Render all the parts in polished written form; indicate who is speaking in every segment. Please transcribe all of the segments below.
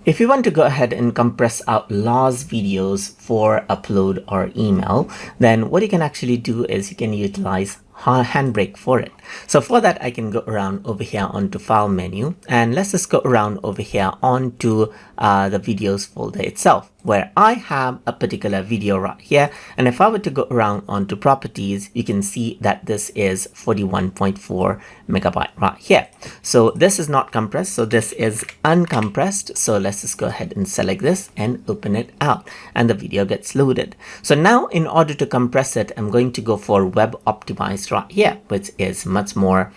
Speaker 1: If you want to go ahead and compress out large videos for upload or email, then what you can actually do is you can utilize Handbrake for it. So for that, I can go around over here onto file menu, and let's just go around over here onto the videos folder itself, where I have a particular video right here. And if I were to go around onto properties, you can see that this is 41.4 megabyte right here. So this is not compressed, so this is uncompressed. So let's just go ahead and select this and open it out, and the video gets loaded. So now in order to compress it, I'm going to go for web optimized right here, which is much more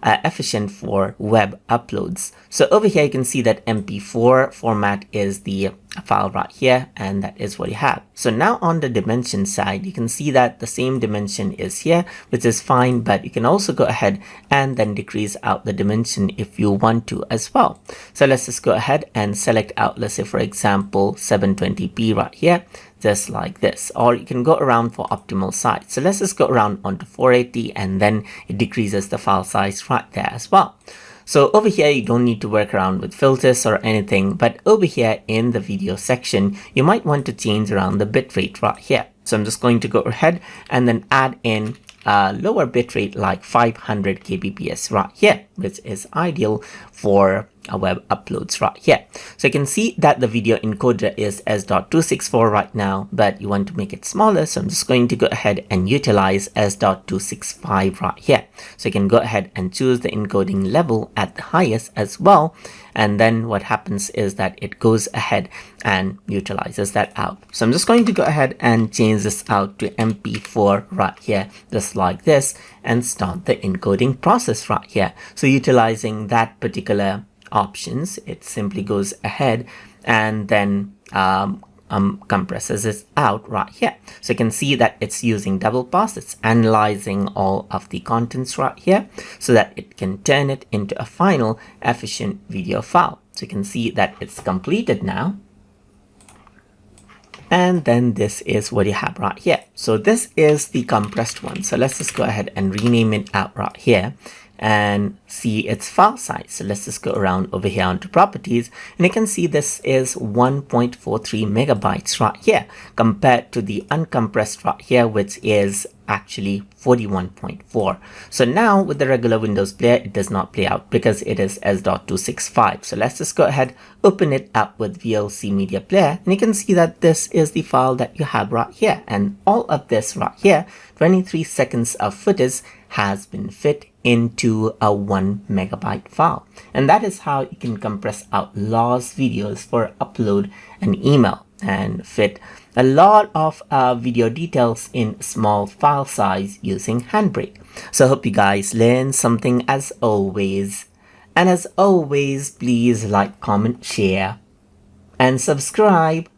Speaker 1: efficient for web uploads. So over here you can see that MP4 format is the file right here, and that is what you have. So now on the dimension side, you can see that the same dimension is here, which is fine, but you can also go ahead and then decrease out the dimension if you want to as well. So let's just go ahead and select out, let's say for example 720p right here, just like this, or you can go around for optimal size. So let's just go around onto 480, and then it decreases the file size right there as well. So over here, you don't need to work around with filters or anything, but over here in the video section, you might want to change around the bitrate right here. So I'm just going to go ahead and then add in a lower bitrate like 500 kbps right here, which is ideal for web uploads right here. So you can see that the video encoder is S.264 right now, but you want to make it smaller. So I'm just going to go ahead and utilize S.265 right here. So you can go ahead and choose the encoding level at the highest as well. And then what happens is that it goes ahead and utilizes that out. So I'm just going to go ahead and change this out to MP4 right here, just like this, and start the encoding process right here. So utilizing that particular options, it simply goes ahead and then compresses it out right here. So you can see that it's using double pass. It's analyzing all of the contents right here so that it can turn it into a final efficient video file. So you can see that it's completed now. And then this is what you have right here. So this is the compressed one. So let's just go ahead and rename it out right here and see its file size. So let's just go around over here onto properties, and you can see this is 1.43 megabytes right here compared to the uncompressed right here, which is actually 41.4. So now with the regular Windows player, it does not play out because it is S.265. So let's just go ahead, open it up with VLC Media Player, and you can see that this is the file that you have right here. And all of this right here, 23 seconds of footage, has been fit into a 1 megabyte file. And that is how you can compress out large videos for upload and email and fit a lot of video details in small file size using Handbrake. So I hope you guys learned something as always. And as always, please like, comment, share, and subscribe.